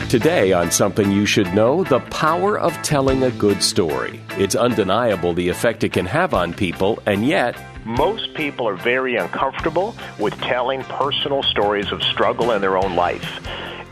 Today on Something You Should Know, the power of telling a good story. It's undeniable the effect it can have on people, and yet most people are very uncomfortable with telling personal stories of struggle in their own life.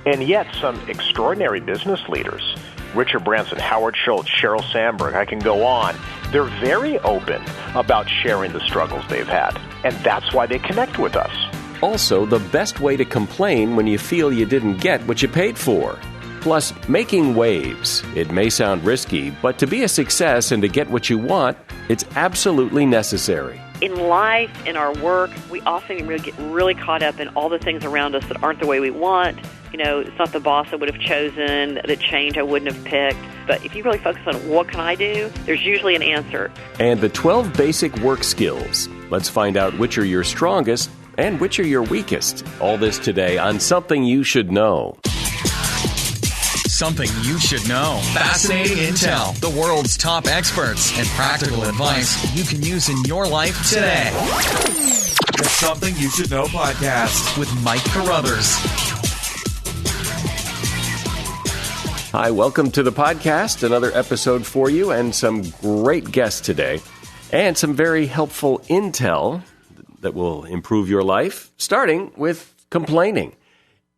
And yet some extraordinary business leaders, Richard Branson, Howard Schultz, Sheryl Sandberg, I can go on, they're very open about sharing the struggles they've had. And that's why they connect with us. Also, the best way to complain when you feel you didn't get what you paid for. Plus, making waves. It may sound risky, but to be a success and to get what you want, it's absolutely necessary. In life, in our work, we often get really caught up in all the things around us that aren't the way we want. You know, it's not the boss I would have chosen, the change I wouldn't have picked. But if you really focus on what can I do, there's usually an answer. And the 12 basic work skills. Let's find out which are your strongest and which are your weakest. All this today on Something You Should Know. Something you should know. Fascinating intel, the world's top experts, and practical advice you can use in your life today. The Something You Should Know podcast with Mike Carruthers. Hi, welcome to the podcast. Another episode for you and some great guests today and some very helpful intel that will improve your life, starting with complaining.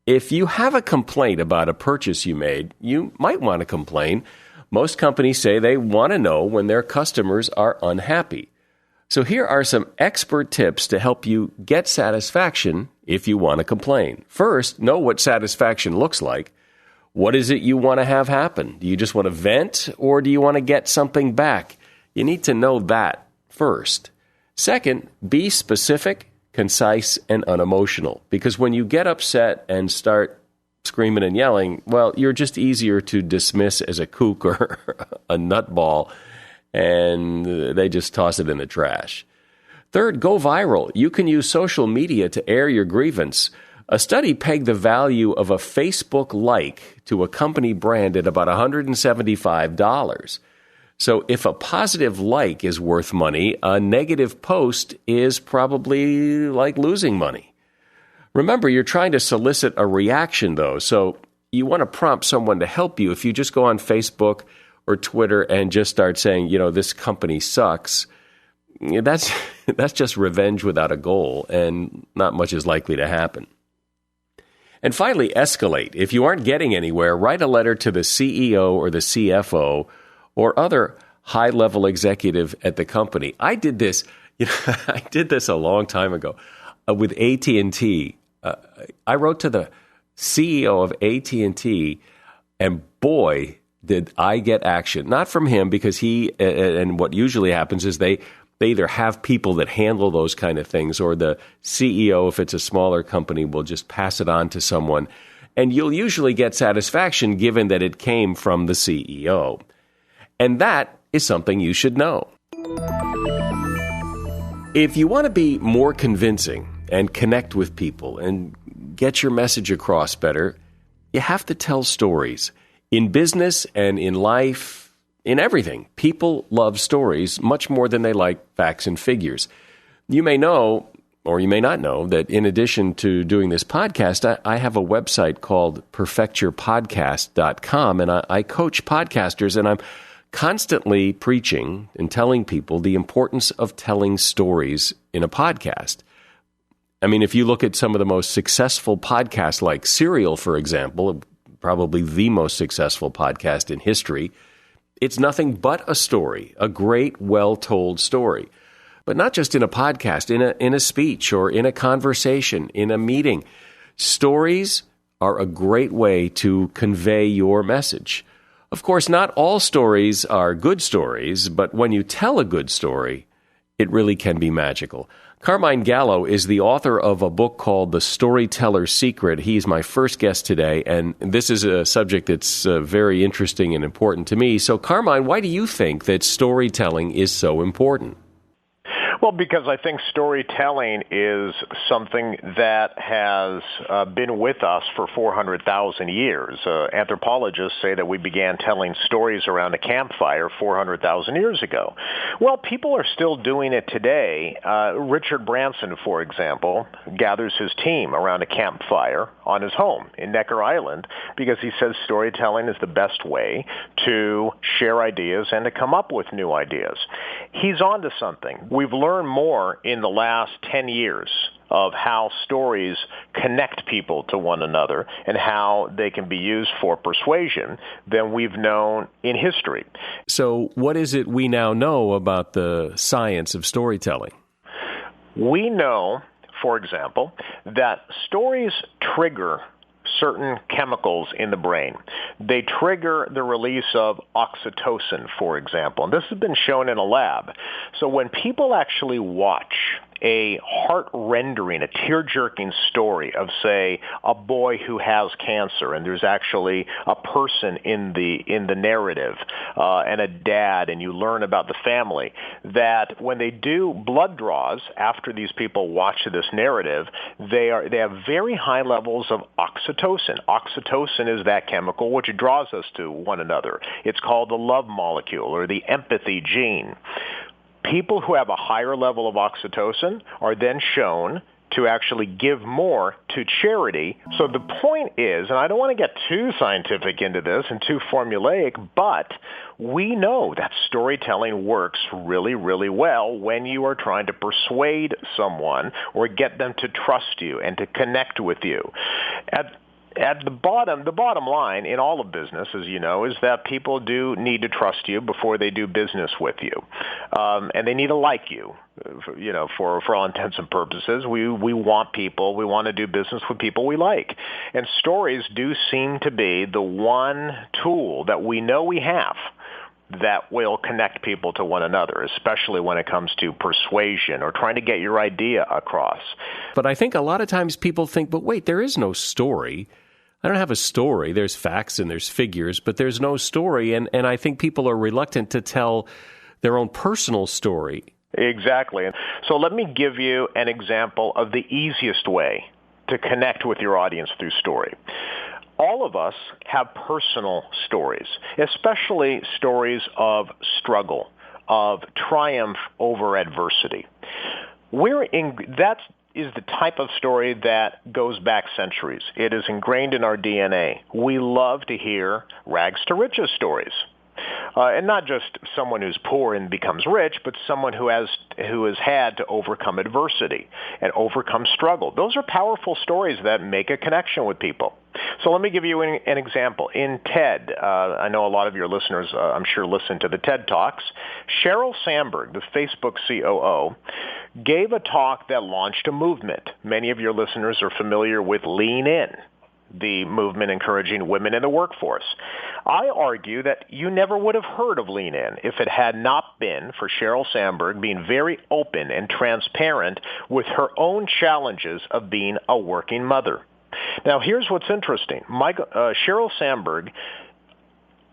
If you have a complaint about a purchase you made, you might want to complain. Most companies say they want to know when their customers are unhappy. So here are some expert tips to help you get satisfaction if you want to complain. First, know what satisfaction looks like. What is it you want to have happen? Do you just want to vent or do you want to get something back? You need to know that first. Second, be specific, concise, and unemotional. Because when you get upset and start screaming and yelling, well, you're just easier to dismiss as a kook or a nutball, and they just toss it in the trash. Third, go viral. You can use social media to air your grievance. A study pegged the value of a Facebook like to a company brand at about $175. So if a positive like is worth money, a negative post is probably like losing money. Remember, you're trying to solicit a reaction, though, so you want to prompt someone to help you. If you just go on Facebook or Twitter and just start saying, you know, this company sucks, that's just revenge without a goal, and not much is likely to happen. And finally, escalate. If you aren't getting anywhere, write a letter to the CEO or the CFO or other high-level executive at the company. I did this. I did this a long time ago with AT&T. I wrote to the CEO of AT&T, and boy, did I get action. Not from him, because he and what usually happens is they either have people that handle those kind of things, or the CEO, if it's a smaller company, will just pass it on to someone. And you'll usually get satisfaction given that it came from the CEO. And that is something you should know. If you want to be more convincing and connect with people and get your message across better, you have to tell stories. In business and in life, in everything, people love stories much more than they like facts and figures. You may know, or you may not know, that in addition to doing this podcast, I have a website called perfectyourpodcast.com, and I coach podcasters, and I'm constantly preaching and telling people the importance of telling stories in a podcast. I mean, if you look at some of the most successful podcasts, like Serial, for example, probably the most successful podcast in history, it's nothing but a story, a great, well-told story. But not just in a podcast, in a speech or in a conversation, in a meeting. Stories are a great way to convey your message. Of course, not all stories are good stories, but when you tell a good story, it really can be magical. Carmine Gallo is the author of a book called The Storyteller's Secret. He's my first guest today, and this is a subject that's very interesting and important to me. So, Carmine, why do you think that storytelling is so important? Well, because I think storytelling is something that has been with us for 400,000 years. Anthropologists say that we began telling stories around a campfire 400,000 years ago. Well, people are still doing it today. Richard Branson, for example, gathers his team around a campfire on his home in Necker Island because he says storytelling is the best way to share ideas and to come up with new ideas. He's onto something. We've learned more in the last 10 years of how stories connect people to one another and how they can be used for persuasion than we've known in history. So what is it we now know about the science of storytelling? We know, for example, that stories trigger certain chemicals in the brain. They trigger the release of oxytocin, for example. And this has been shown in a lab. So when people actually watch a heart-rendering, a tear-jerking story of, say, a boy who has cancer, and there's actually a person in the narrative, and a dad, and you learn about the family, that when they do blood draws after these people watch this narrative, they have very high levels of oxytocin. Oxytocin is that chemical which draws us to one another. It's called the love molecule or the empathy gene. People who have a higher level of oxytocin are then shown to actually give more to charity. So the point is, and I don't want to get too scientific into this and too formulaic, but we know that storytelling works really, really well when you are trying to persuade someone or get them to trust you and to connect with you. At the bottom line in all of business, as you know, is that people do need to trust you before they do business with you, and they need to like you. For all intents and purposes, we want people. We want to do business with people we like, and stories do seem to be the one tool that we know we have that will connect people to one another, especially when it comes to persuasion or trying to get your idea across. But I think a lot of times people think, but wait, there is no story. I don't have a story. There's facts and there's figures, but there's no story. And I think people are reluctant to tell their own personal story. Exactly. So let me give you an example of the easiest way to connect with your audience through story. All of us have personal stories, especially stories of struggle, of triumph over adversity. That is the type of story that goes back centuries. It is ingrained in our DNA. We love to hear rags to riches stories. And not just someone who's poor and becomes rich, but someone who has had to overcome adversity and overcome struggle. Those are powerful stories that make a connection with people. So let me give you an example. In TED, I know a lot of your listeners, I'm sure, listen to the TED Talks. Sheryl Sandberg, the Facebook COO, gave a talk that launched a movement. Many of your listeners are familiar with Lean In, the movement encouraging women in the workforce. I argue that you never would have heard of Lean In if it had not been for Sheryl Sandberg being very open and transparent with her own challenges of being a working mother. Now, here's what's interesting. Sheryl Sandberg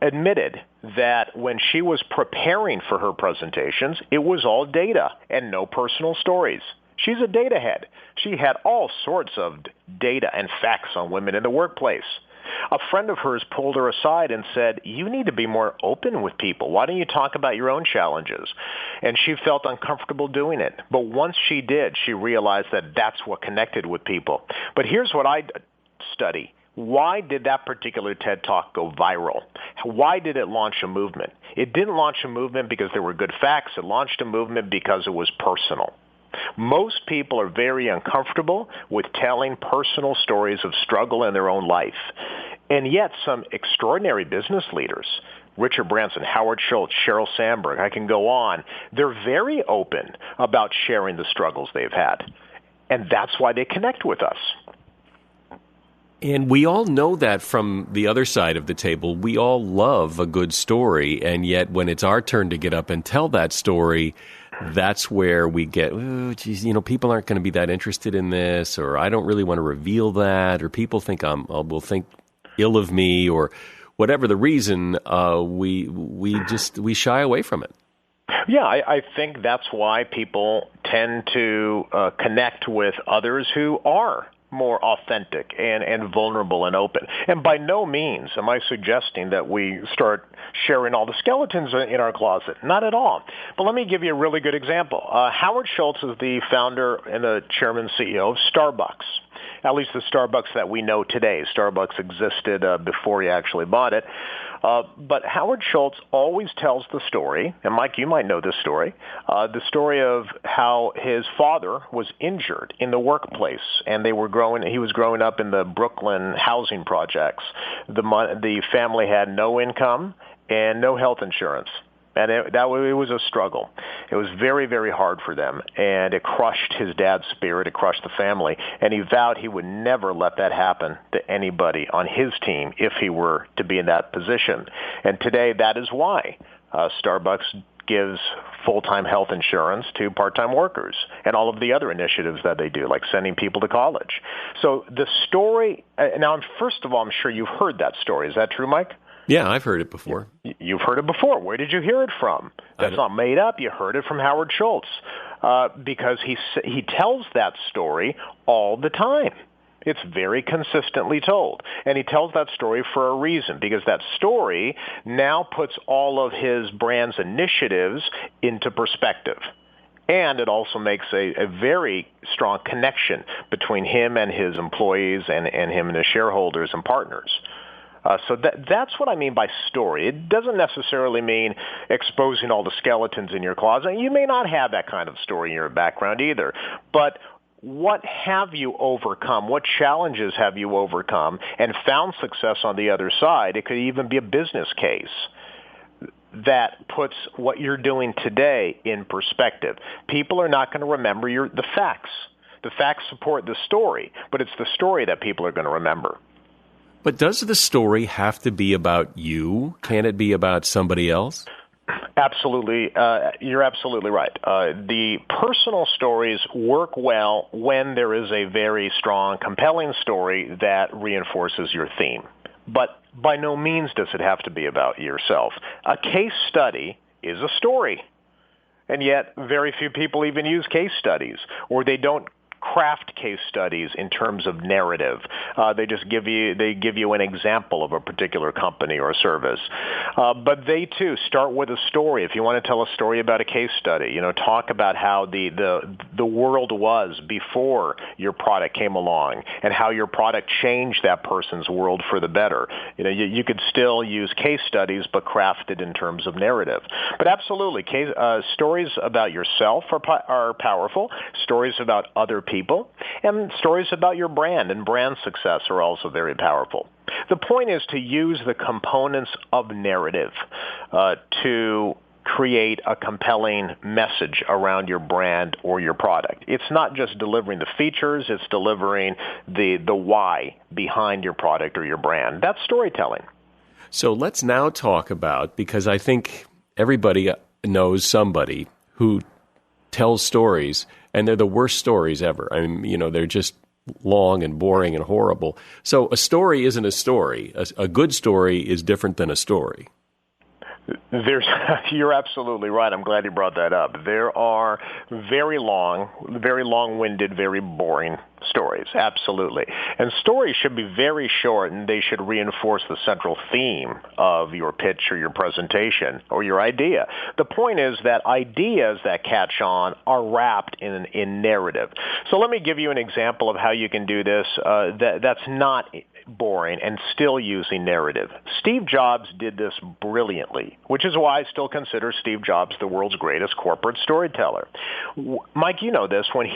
admitted that when she was preparing for her presentations, it was all data and no personal stories. She's a data head. She had all sorts of data and facts on women in the workplace. A friend of hers pulled her aside and said, "You need to be more open with people. Why don't you talk about your own challenges?" And she felt uncomfortable doing it. But once she did, she realized that that's what connected with people. But here's what I study. Why did that particular TED Talk go viral? Why did it launch a movement? It didn't launch a movement because there were good facts. It launched a movement because it was personal. Most people are very uncomfortable with telling personal stories of struggle in their own life. And yet some extraordinary business leaders, Richard Branson, Howard Schultz, Sheryl Sandberg, I can go on, they're very open about sharing the struggles they've had. And that's why they connect with us. And we all know that from the other side of the table. We all love a good story, and yet when it's our turn to get up and tell that story, that's where we get, oh, geez, people aren't going to be that interested in this, or I don't really want to reveal that, or people think will think ill of me, or whatever the reason. We shy away from it. Yeah, I think that's why people tend to connect with others who are more authentic and vulnerable and open. And by no means am I suggesting that we start sharing all the skeletons in our closet. Not at all. But let me give you a really good example. Howard Schultz is the founder and the chairman and CEO of Starbucks. At least the Starbucks that we know today. Starbucks existed before he actually bought it. But Howard Schultz always tells the story, and Mike, you might know this story, the story of how his father was injured in the workplace, and he was growing up in the Brooklyn housing projects. The family had no income and no health insurance. And it was a struggle. It was very, very hard for them, and it crushed his dad's spirit. It crushed the family, and he vowed he would never let that happen to anybody on his team if he were to be in that position. And today, that is why Starbucks gives full-time health insurance to part-time workers and all of the other initiatives that they do, like sending people to college. So the story, now, first of all, I'm sure you've heard that story. Is that true, Mike? Yeah, I've heard it before. You've heard it before. Where did you hear it from? That's not made up. You heard it from Howard Schultz because he tells that story all the time. It's very consistently told. And he tells that story for a reason, because that story now puts all of his brand's initiatives into perspective. And it also makes a very strong connection between him and his employees and him and his shareholders and partners. So that's what I mean by story. It doesn't necessarily mean exposing all the skeletons in your closet. You may not have that kind of story in your background either. But what have you overcome? What challenges have you overcome and found success on the other side? It could even be a business case that puts what you're doing today in perspective. People are not going to remember the facts. The facts support the story, but it's the story that people are going to remember. But does the story have to be about you? Can it be about somebody else? Absolutely. You're absolutely right. The personal stories work well when there is a very strong, compelling story that reinforces your theme. But by no means does it have to be about yourself. A case study is a story. And yet very few people even use case studies, or they don't craft case studies in terms of narrative. They just give you an example of a particular company or service. But they too start with a story. If you want to tell a story about a case study, talk about how the world was before your product came along and how your product changed that person's world for the better. You could still use case studies, but craft it in terms of narrative. But absolutely, stories about yourself are powerful. Stories about other people, and stories about your brand and brand success are also very powerful. The point is to use the components of narrative to create a compelling message around your brand or your product. It's not just delivering the features, it's delivering the why behind your product or your brand. That's storytelling. So let's now talk about, because I think everybody knows somebody who tells stories, and they're the worst stories ever. I mean, they're just long and boring and horrible. So a story isn't a story. A good story is different than a story. You're absolutely right. I'm glad you brought that up. There are very long-winded, very boring stories. Absolutely. And stories should be very short, and they should reinforce the central theme of your pitch or your presentation or your idea. The point is that ideas that catch on are wrapped in narrative. So let me give you an example of how you can do this that's not boring and still using narrative. Steve Jobs did this brilliantly, which is why I still consider Steve Jobs the world's greatest corporate storyteller. Mike, you know this. When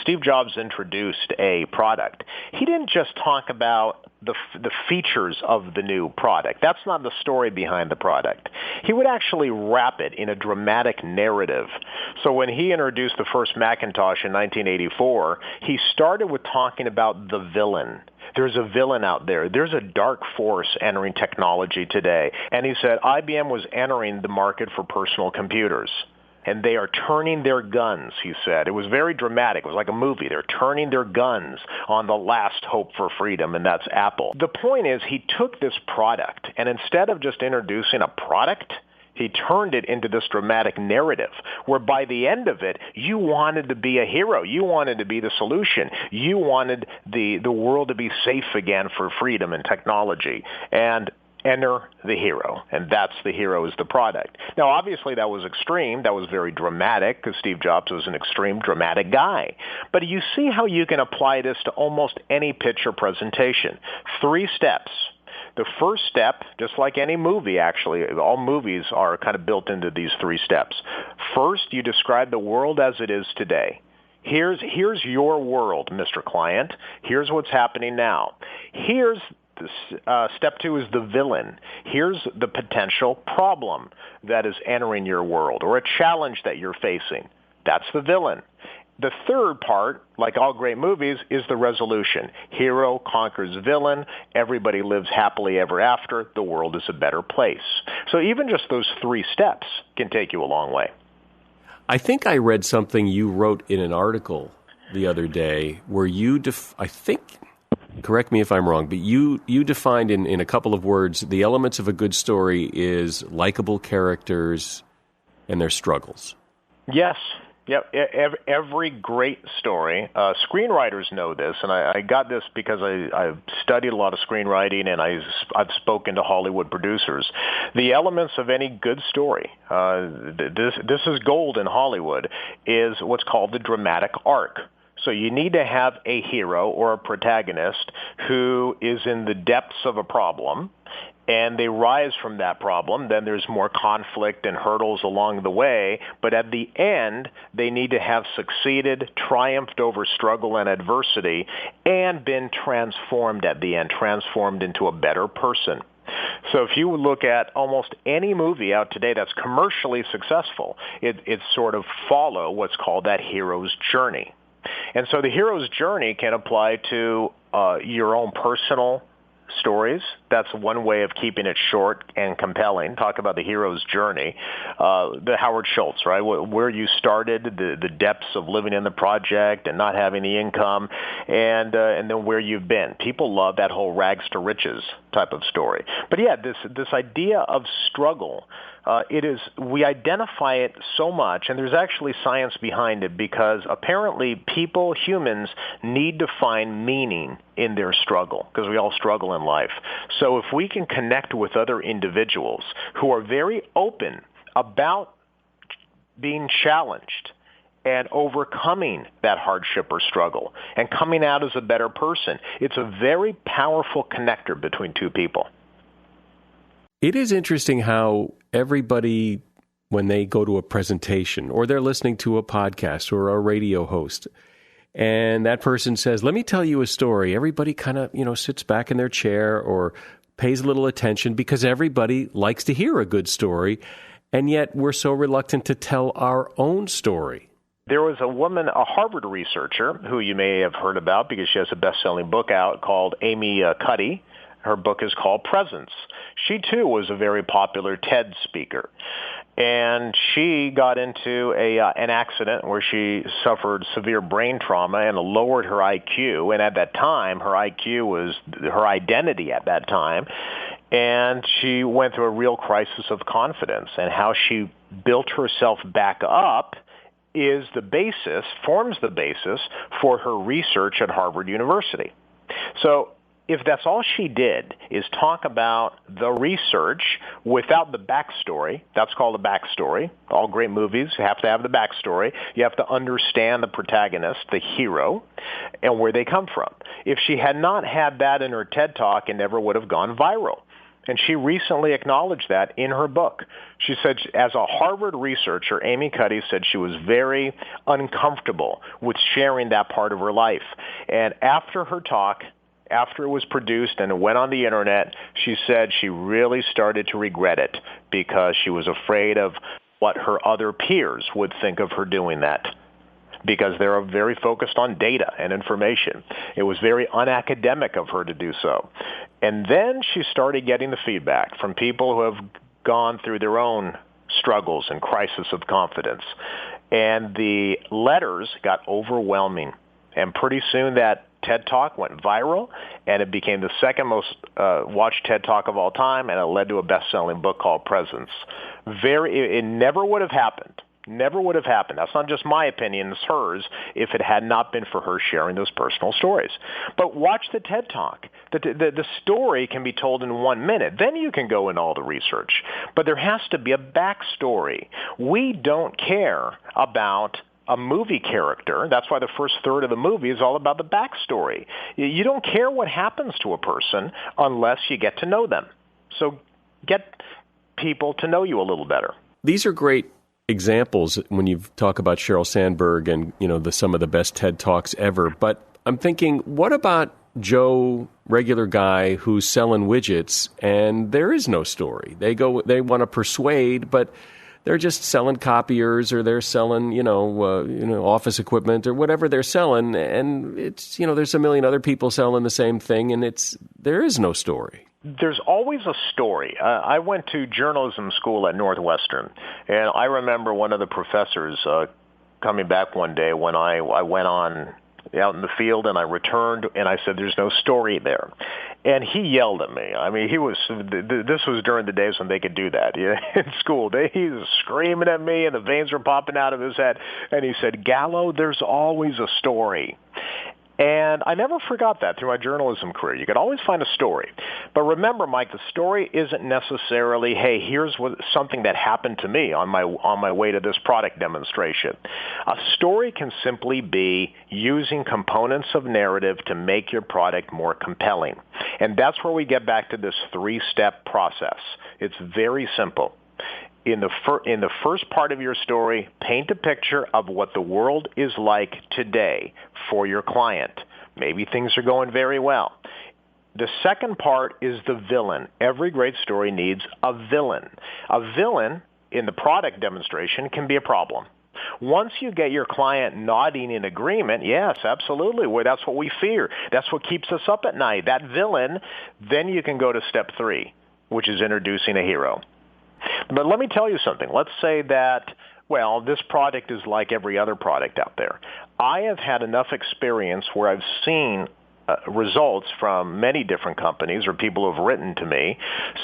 Steve Jobs introduced a product, he didn't just talk about the features of the new product. That's not the story behind the product. He would actually wrap it in a dramatic narrative. So when he introduced the first Macintosh in 1984, he started with talking about the villain. There's a villain out there. There's a dark force entering technology today. And he said IBM was entering the market for personal computers. And they are turning their guns, he said. It was very dramatic. It was like a movie. They're turning their guns on the last hope for freedom, and that's Apple. The point is he took this product, and instead of just introducing a product, He turned it into this dramatic narrative where by the end of it, you wanted to be a hero. You wanted to be the solution. You wanted the world to be safe again for freedom and technology. And enter the hero, and that's the hero is the product. Now, obviously, that was extreme. That was very dramatic because Steve Jobs was an extreme, dramatic guy. But you see how you can apply this to almost any pitch or presentation. 3 steps. The first step, just like any movie, actually, all movies are kind of built into these 3 steps. First, you describe the world as it is today. Here's your world, Mr. Client. Here's what's happening now. Step 2 is the villain. Here's the potential problem that is entering your world or a challenge that you're facing. That's the villain. The third part, like all great movies, is the resolution. Hero conquers villain. Everybody lives happily ever after. The world is a better place. So even just those 3 steps can take you a long way. I think I read something you wrote in an article the other day where you, correct me if I'm wrong, but you defined in a couple of words, the elements of a good story is likable characters and their struggles. Yes. Yep. Every great story, screenwriters know this, and I got this because I've studied a lot of screenwriting and I've spoken to Hollywood producers. The elements of any good story, this is gold in Hollywood, is what's called the dramatic arc. So you need to have a hero or a protagonist who is in the depths of a problem, and they rise from that problem. Then there's more conflict and hurdles along the way, but at the end, they need to have succeeded, triumphed over struggle and adversity, and been transformed at the end, transformed into a better person. So if you look at almost any movie out today that's commercially successful, it sort of follow what's called that hero's journey. And so the hero's journey can apply to your own personal stories. That's one way of keeping it short and compelling. Talk about the hero's journey. The Howard Schultz, right? Where you started, the depths of living in the project and not having the income, and then where you've been. People love that whole rags to riches type of story. But yeah, this idea of struggle, we identify it so much, and there's actually science behind it, because apparently humans need to find meaning in their struggle, because we all struggle in life. So if we can connect with other individuals who are very open about being challenged and overcoming that hardship or struggle and coming out as a better person, it's a very powerful connector between 2 people. It is interesting how everybody, when they go to a presentation or they're listening to a podcast or a radio host, and that person says, let me tell you a story, everybody kind of, sits back in their chair or pays a little attention because everybody likes to hear a good story, and yet we're so reluctant to tell our own story. There was a woman, a Harvard researcher, who you may have heard about because she has a best-selling book out called Amy Cuddy. Her book is called Presence. She, too, was a very popular TED speaker. And she got into an accident where she suffered severe brain trauma and lowered her IQ. And at that time, her IQ was her identity at that time. And she went through a real crisis of confidence. And how she built herself back up forms the basis for her research at Harvard University. So if that's all she did is talk about the research without the backstory, that's called a backstory. All great movies have to have the backstory. You have to understand the protagonist, the hero, and where they come from. If she had not had that in her TED Talk, it never would have gone viral. And she recently acknowledged that in her book. She said, as a Harvard researcher, Amy Cuddy said she was very uncomfortable with sharing that part of her life. And after her talk, after it was produced and it went on the internet, she said she really started to regret it because she was afraid of what her other peers would think of her doing that, because they're very focused on data and information. It was very unacademic of her to do so. And then she started getting the feedback from people who have gone through their own struggles and crisis of confidence. And the letters got overwhelming. And pretty soon that TED Talk went viral, and it became the second most watched TED Talk of all time, and it led to a best-selling book called Presence. It never would have happened. Never would have happened. That's not just my opinion, it's hers, if it had not been for her sharing those personal stories. But watch the TED Talk. The story can be told in 1 minute. Then you can go in all the research. But there has to be a backstory. We don't care about a movie character. That's why the first third of the movie is all about the backstory. You don't care what happens to a person unless you get to know them. So get people to know you a little better. These are great examples when you talk about Sheryl Sandberg and, some of the best TED Talks ever. But I'm thinking, what about Joe, regular guy who's selling widgets and there is no story? They want to persuade, but they're just selling copiers or they're selling, office equipment or whatever they're selling. And it's, there's a million other people selling the same thing and there is no story. There's always a story. I went to journalism school at Northwestern, and I remember one of the professors coming back one day when I went on out in the field, and I returned, and I said, "There's no story there." And he yelled at me. I mean, this was during the days when they could do that in school. He was screaming at me, and the veins were popping out of his head. And he said, "Gallo, there's always a story." And I never forgot that through my journalism career. You could always find a story. But remember, Mike, the story isn't necessarily, hey, here's something that happened to me on my way to this product demonstration. A story can simply be using components of narrative to make your product more compelling. And that's where we get back to this 3-step process. It's very simple. In the first part of your story, paint a picture of what the world is like today for your client. Maybe things are going very well. The second part is the villain. Every great story needs a villain. A villain in the product demonstration can be a problem. Once you get your client nodding in agreement, yes, absolutely, well, that's what we fear. That's what keeps us up at night, that villain, then you can go to step 3, which is introducing a hero. But let me tell you something. Let's say that, well, this product is like every other product out there. I have had enough experience where I've seen results from many different companies or people who have written to me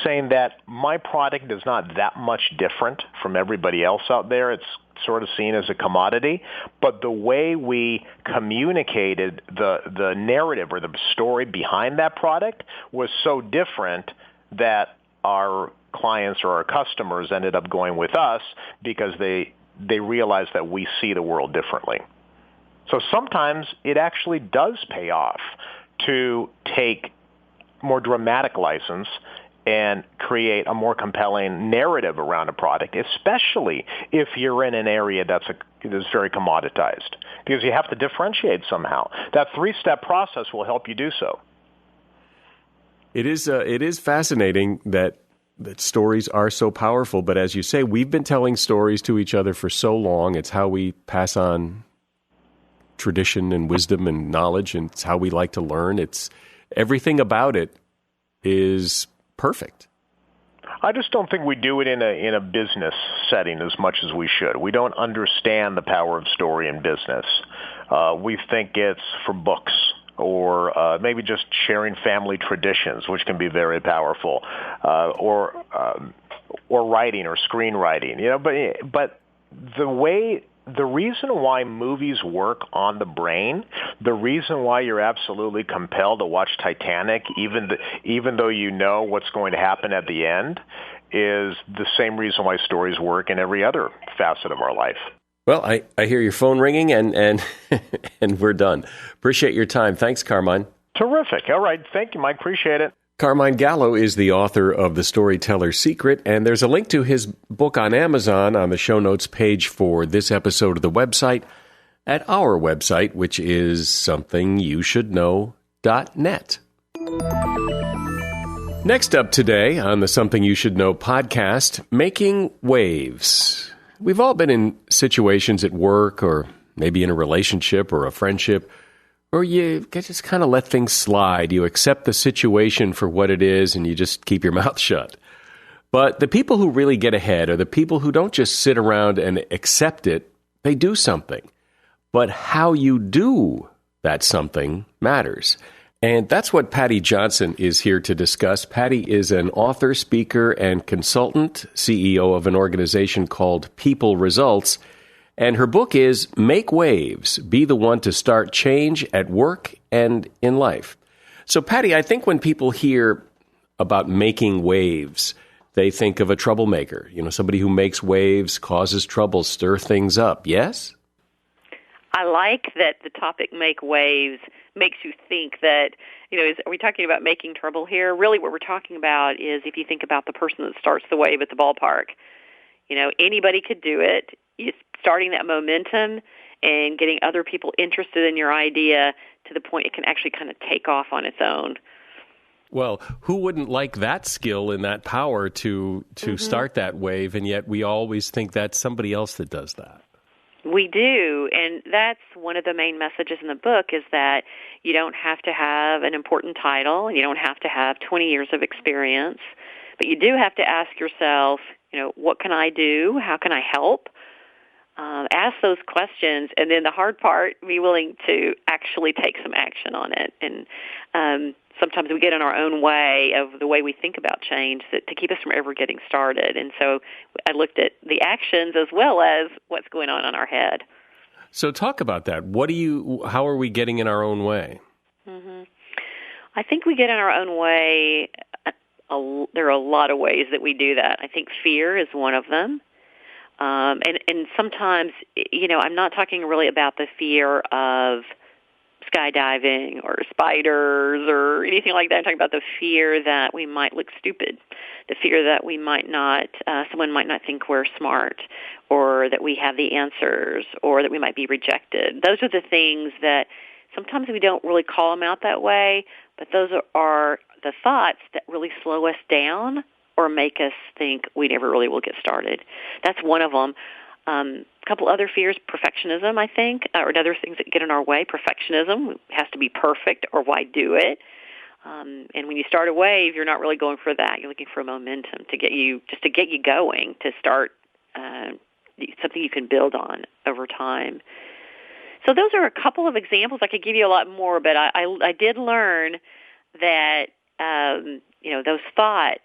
saying that my product is not that much different from everybody else out there. It's sort of seen as a commodity, but the way we communicated the narrative or the story behind that product was so different that our clients or our customers ended up going with us because they realize that we see the world differently. So sometimes it actually does pay off to take more dramatic license and create a more compelling narrative around a product, especially if you're in an area that's very commoditized, because you have to differentiate somehow. That 3-step process will help you do so. It is fascinating that stories are so powerful, but as you say, we've been telling stories to each other for so long. It's how we pass on tradition and wisdom and knowledge, and it's how we like to learn. It's everything about it is perfect. I just don't think we do it in a business setting as much as we should. We don't understand the power of story in business. We think it's for books, or maybe just sharing family traditions, which can be very powerful, or writing or screenwriting. But the reason why movies work on the brain, the reason why you're absolutely compelled to watch Titanic, even though you know what's going to happen at the end, is the same reason why stories work in every other facet of our life. Well, I hear your phone ringing, and we're done. Appreciate your time. Thanks, Carmine. Terrific. All right. Thank you, Mike. Appreciate it. Carmine Gallo is the author of The Storyteller's Secret, and there's a link to his book on Amazon on the show notes page for this episode of the website at our website, which is somethingyoushouldknow.net. Next up today on the Something You Should Know podcast, making waves. We've all been in situations at work or maybe in a relationship or a friendship where you just kind of let things slide. You accept the situation for what it is and you just keep your mouth shut. But the people who really get ahead are the people who don't just sit around and accept it, they do something. But how you do that something matters. And that's what Patti Johnson is here to discuss. Patti is an author, speaker, and consultant, CEO of an organization called People Results. And her book is Make Waves, Be the One to Start Change at Work and in Life. So, Patti, I think when people hear about making waves, they think of a troublemaker, somebody who makes waves, causes trouble, stir things up. Yes? I like that the topic make waves makes you think that, are we talking about making trouble here? Really what we're talking about is if you think about the person that starts the wave at the ballpark. Anybody could do it. It's starting that momentum and getting other people interested in your idea to the point it can actually kind of take off on its own. Well, who wouldn't like that skill and that power to start that wave, and yet we always think that's somebody else that does that. We do, and that's one of the main messages in the book is that you don't have to have an important title, you don't have to have 20 years of experience, but you do have to ask yourself, what can I do? How can I help? Ask those questions, and then the hard part, be willing to actually take some action on it. And sometimes we get in our own way of the way we think about change to keep us from ever getting started. And so I looked at the actions as well as what's going on in our head. So talk about that. How are we getting in our own way? Mm-hmm. I think we get in our own way. There are a lot of ways that we do that. I think fear is one of them. And sometimes, I'm not talking really about the fear of skydiving or spiders or anything like that. I'm talking about the fear that we might look stupid, the fear that we might not, someone might not think we're smart, or that we have the answers, or that we might be rejected. Those are the things that sometimes we don't really call them out that way, but those are the thoughts that really slow us down or make us think we never really will get started. That's one of them. A couple other fears, perfectionism, I think, or other things that get in our way. Perfectionism has to be perfect, or why do it? And when you start a wave, you're not really going for that. You're looking for a momentum to get you going, to start something you can build on over time. So those are a couple of examples. I could give you a lot more, but I did learn that those thoughts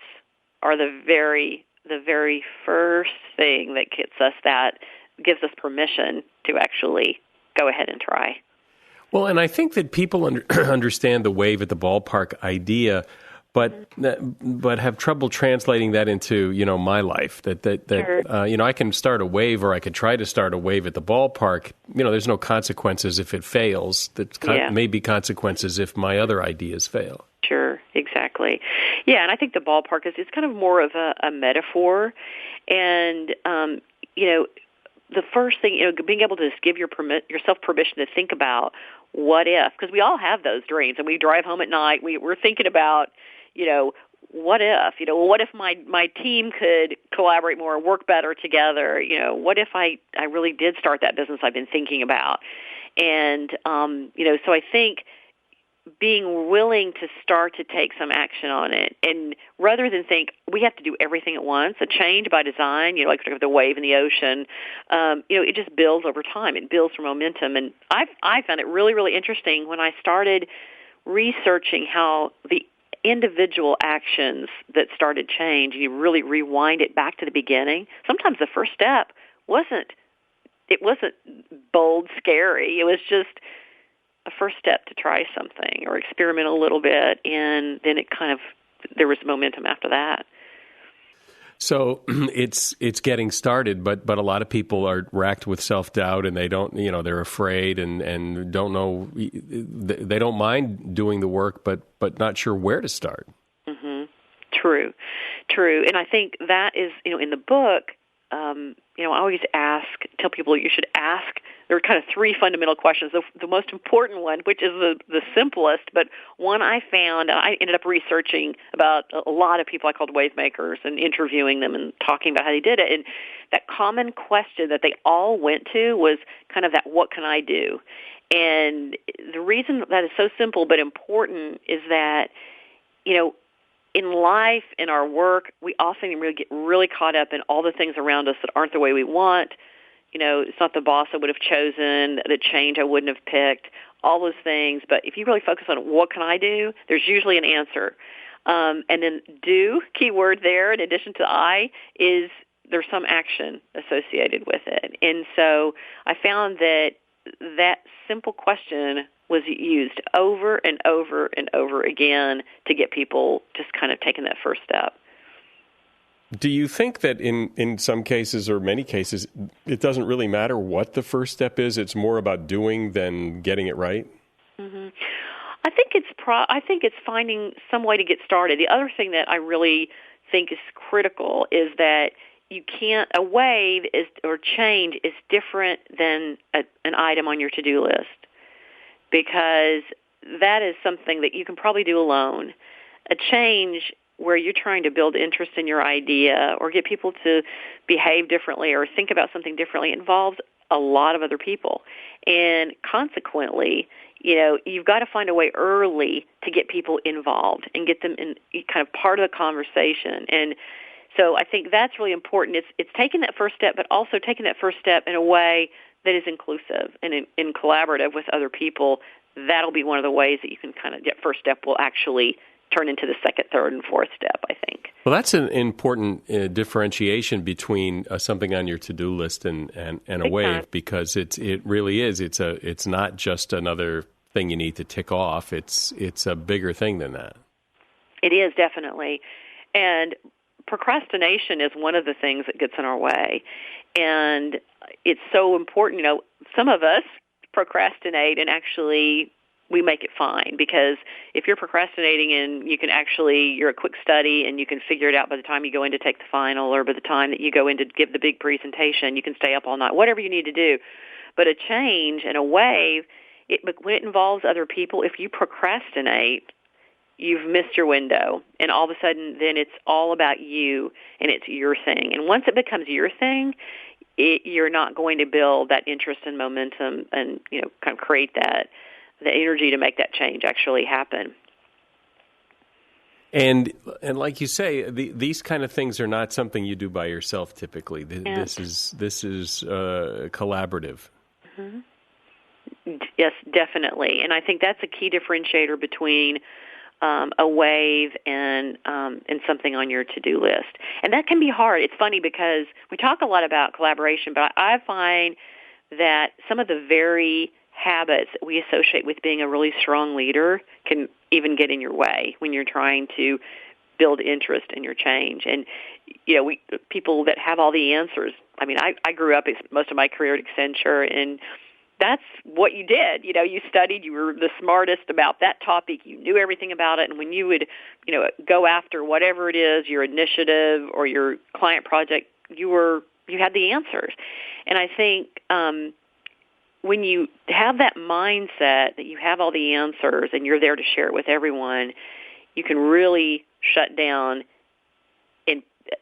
are the very first thing that gives us permission to actually go ahead and try. Well, and I think that people understand the wave at the ballpark idea, but have trouble translating that into my life. Sure. I can start a wave, or I could try to start a wave at the ballpark. There's no consequences if it fails. May be consequences if my other ideas fail. Sure, exactly. Yeah, and I think the ballpark is kind of more of a metaphor. And, the first thing, being able to just give yourself permission to think about what if, because we all have those dreams, and we drive home at night, we're thinking about, what if, what if my team could collaborate more, work better together, what if I really did start that business I've been thinking about? And, so I think being willing to start to take some action on it, and rather than think we have to do everything at once, a change by design, like the wave in the ocean, it just builds over time. It builds for momentum. And I found it really, really interesting when I started researching how the individual actions that started change, you really rewind it back to the beginning. Sometimes the first step wasn't bold, scary. It was just a first step to try something or experiment a little bit, and then there was momentum after that. So it's getting started, but a lot of people are racked with self-doubt, and they don't, they're afraid and don't know, they don't mind doing the work, but not sure where to start. Mm-hmm. True. And I think that is, in the book, I always tell people you should ask. There are kind of three fundamental questions. The most important one, which is the simplest, but one I found, I ended up researching about a lot of people I called wave makers and interviewing them and talking about how they did it. And that common question that they all went to was kind of that, what can I do? And the reason that is so simple but important is that, in life, in our work, we often get really caught up in all the things around us that aren't the way we want it's not the boss I would have chosen, the change I wouldn't have picked, all those things. But if you really focus on what can I do, there's usually an answer. And then do, key word there, in addition to I, is there's some action associated with it. And so I found that simple question was used over and over and over again to get people just kind of taking that first step. Do you think that in some cases or many cases, it doesn't really matter what the first step is? It's more about doing than getting it right? Mm-hmm. I think it's finding some way to get started. The other thing that I really think is critical is that a wave or change is different than an item on your to-do list, because that is something that you can probably do alone. A change where you're trying to build interest in your idea or get people to behave differently or think about something differently involves a lot of other people. And consequently, you've got to find a way early to get people involved and get them in kind of part of the conversation. And so I think that's really important. It's taking that first step, but also taking that first step in a way that is inclusive and in collaborative with other people. That'll be one of the ways that you can kind of get first step will actually turn into the second, third, and fourth step, I think. Well, that's an important differentiation between something on your to-do list and a wave, because it really is. It's not just another thing you need to tick off. It's a bigger thing than that. It is, definitely. And procrastination is one of the things that gets in our way. And it's so important. Some of us procrastinate and actually we make it fine, because if you're procrastinating and you're a quick study and you can figure it out by the time you go in to take the final or by the time that you go in to give the big presentation, you can stay up all night, whatever you need to do. But a change and a wave, when it involves other people, if you procrastinate, you've missed your window. And all of a sudden, then it's all about you and it's your thing. And once it becomes your thing, you're not going to build that interest and momentum and, kind of create the energy to make that change actually happen. And like you say, these kind of things are not something you do by yourself typically. This is collaborative. Mm-hmm. Yes, definitely. And I think that's a key differentiator between a wave and something on your to-do list. And that can be hard. It's funny because we talk a lot about collaboration, but I find that some of the very habits that we associate with being a really strong leader can even get in your way when you're trying to build interest in your change. And, people that have all the answers. I mean, I grew up most of my career at Accenture, and that's what you did. You studied, you were the smartest about that topic, you knew everything about it, and when you would, go after whatever it is, your initiative or your client project, you had the answers. And I think when you have that mindset that you have all the answers and you're there to share it with everyone, you can really shut down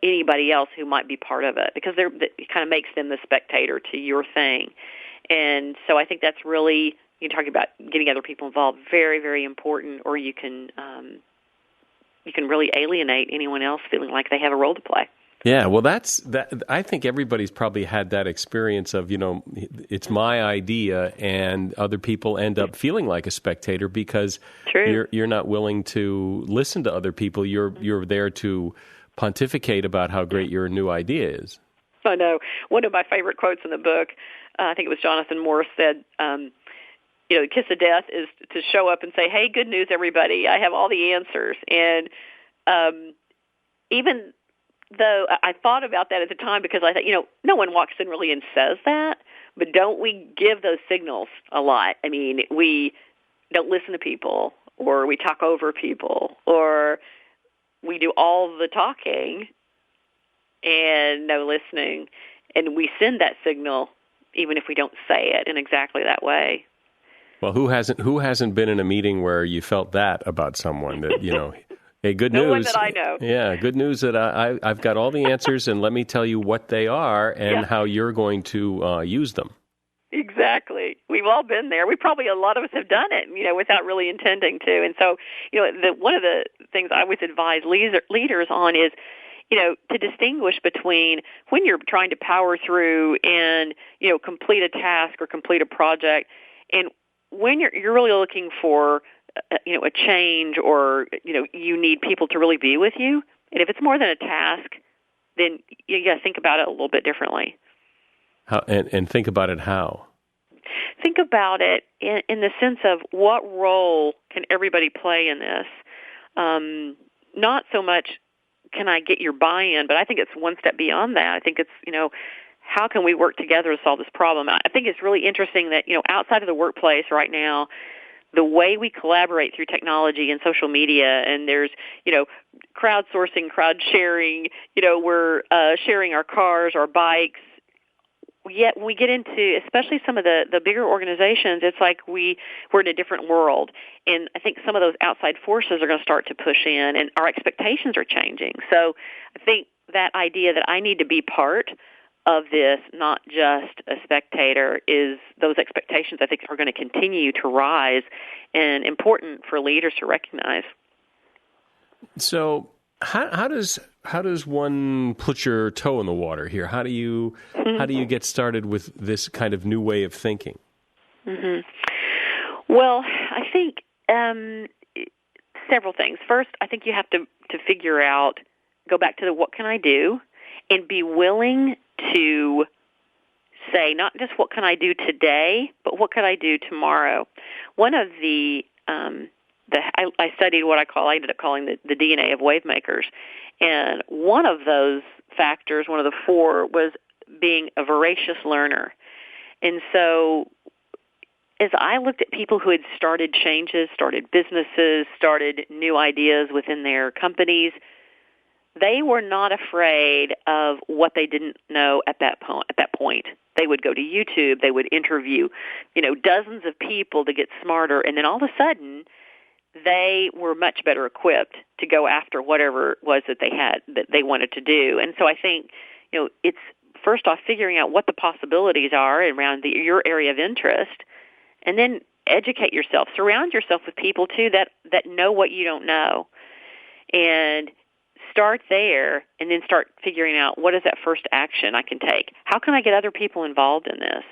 anybody else who might be part of it, because it kind of makes them the spectator to your thing. And so I think that's really, you talk about getting other people involved, very, very important, or you can really alienate anyone else feeling like they have a role to play. Yeah, well, I think everybody's probably had that experience of, it's my idea, and other people end up feeling like a spectator because you're not willing to listen to other people. You're there to pontificate about how great your new idea is. I know. One of my favorite quotes in the book, I think it was Jonathan Morris, said, the kiss of death is to show up and say, hey, good news, everybody. I have all the answers. And even though I thought about that at the time, because I thought, no one walks in really and says that, but don't we give those signals a lot? I mean, we don't listen to people, or we talk over people, or we do all the talking and no listening, and we send that signal even if we don't say it in exactly that way. Well, who hasn't been in a meeting where you felt that about someone that, hey, good news. No one that I know. Yeah, good news that I've got all the answers, and let me tell you what they are and how you're going to use them. Exactly. We've all been there. A lot of us have done it, without really intending to. And so, one of the things I always advise leaders on is to distinguish between when you're trying to power through and, complete a task or complete a project, and when you're really looking for, a change, or, you need people to really be with you. And if it's more than a task, then you got to think about it a little bit differently. How, and think about it how? Think about it in the sense of what role can everybody play in this? Not so much can I get your buy-in, but I think it's one step beyond that. I think it's, how can we work together to solve this problem? I think it's really interesting that, outside of the workplace right now, the way we collaborate through technology and social media, and there's, crowdsourcing, crowd sharing, we're sharing our cars, our bikes. Yet when we get into, especially some of the bigger organizations, it's like we're in a different world. And I think some of those outside forces are going to start to push in, and our expectations are changing. So I think that idea that I need to be part of this, not just a spectator, is those expectations I think are going to continue to rise, and important for leaders to recognize. So how does one put your toe in the water here? How do you get started with this kind of new way of thinking? Mm-hmm. Well, I think several things. First, I think you have to figure out, go back to the what can I do, and be willing to say not just what can I do today, but what could I do tomorrow. One of I studied what I ended up calling the DNA of wave makers. And one of those factors, one of the four, was being a voracious learner. And so as I looked at people who had started changes, started businesses, started new ideas within their companies, they were not afraid of what they didn't know at that point. They would go to YouTube, they would interview, dozens of people to get smarter, and then all of a sudden they were much better equipped to go after whatever it was that they wanted to do. And so I think, it's first off figuring out what the possibilities are around your area of interest, and then educate yourself. Surround yourself with people too that know what you don't know, and start there, and then start figuring out what is that first action I can take. How can I get other people involved in this?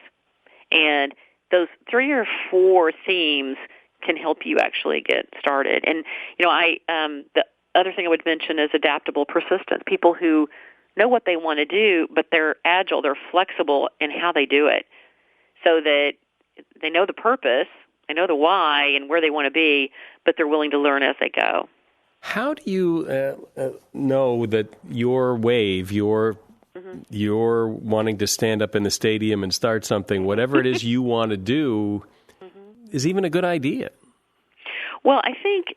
And those 3 or 4 themes can help you actually get started. And, the other thing I would mention is adaptable persistence. People who know what they want to do, but they're agile, they're flexible in how they do it, so that they know the purpose, they know the why and where they want to be, but they're willing to learn as they go. How do you know that your wave, your wanting to stand up in the stadium and start something, whatever it is you want to do, is even a good idea? Well, I think,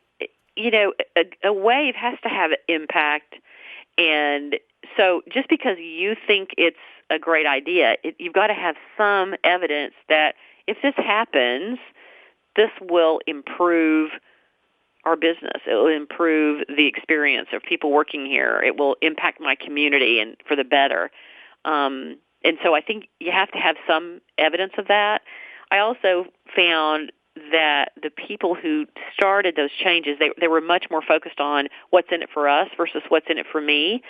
a wave has to have impact. And so just because you think it's a great idea, you've got to have some evidence that if this happens, this will improve our business. It will improve the experience of people working here. It will impact my community and for the better. And so I think you have to have some evidence of that. I also found that the people who started those changes, they were much more focused on what's in it for us versus what's in it for me.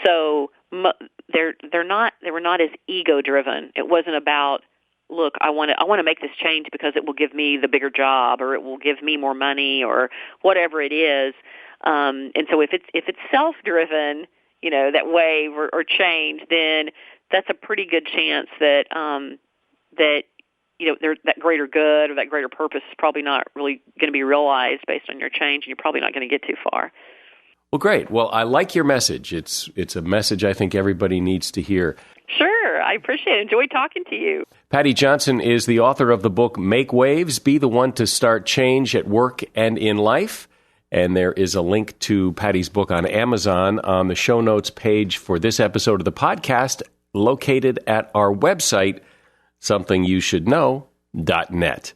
So they were not as ego driven. It wasn't about, look, I want to make this change because it will give me the bigger job, or it will give me more money, or whatever it is. And so if it's self-driven, that wave or change, then that's a pretty good chance that that greater good or that greater purpose is probably not really going to be realized based on your change, and you're probably not going to get too far. Well, great. Well, I like your message. It's a message I think everybody needs to hear. Sure. I appreciate it. Enjoy talking to you. Patti Johnson is the author of the book, Make Waves, Be the One to Start Change at Work and in Life. And there is a link to Patti's book on Amazon on the show notes page for this episode of the podcast, located at our website, somethingyoushouldknow.net.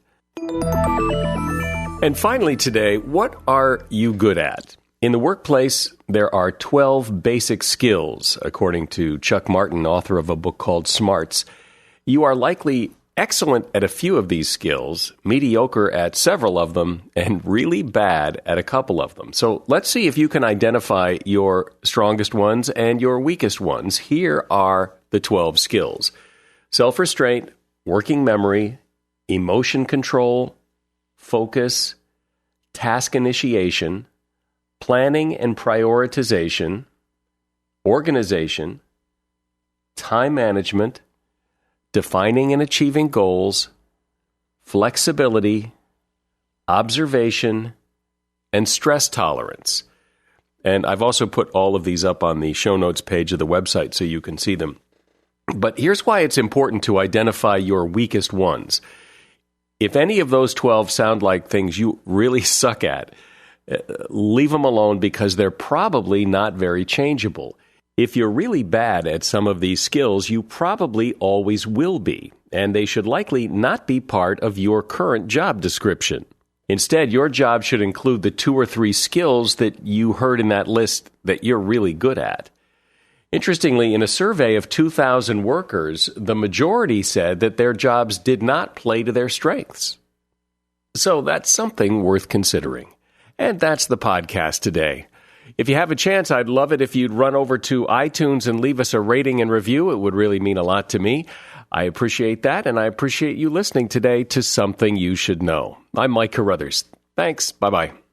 And finally today, what are you good at? In the workplace, there are 12 basic skills, according to Chuck Martin, author of a book called Smarts. You are likely excellent at a few of these skills, mediocre at several of them, and really bad at a couple of them. So let's see if you can identify your strongest ones and your weakest ones. Here are the 12 skills: self-restraint, working memory, emotion control, focus, task initiation, planning and prioritization, organization, time management, defining and achieving goals, flexibility, observation, and stress tolerance. And I've also put all of these up on the show notes page of the website so you can see them. But here's why it's important to identify your weakest ones. If any of those 12 sound like things you really suck at, leave them alone because they're probably not very changeable. If you're really bad at some of these skills, you probably always will be, and they should likely not be part of your current job description. Instead, your job should include the 2 or 3 skills that you heard in that list that you're really good at. Interestingly, in a survey of 2,000 workers, the majority said that their jobs did not play to their strengths. So that's something worth considering. And that's the podcast today. If you have a chance, I'd love it if you'd run over to iTunes and leave us a rating and review. It would really mean a lot to me. I appreciate that, and I appreciate you listening today to Something You Should Know. I'm Mike Carruthers. Thanks. Bye-bye.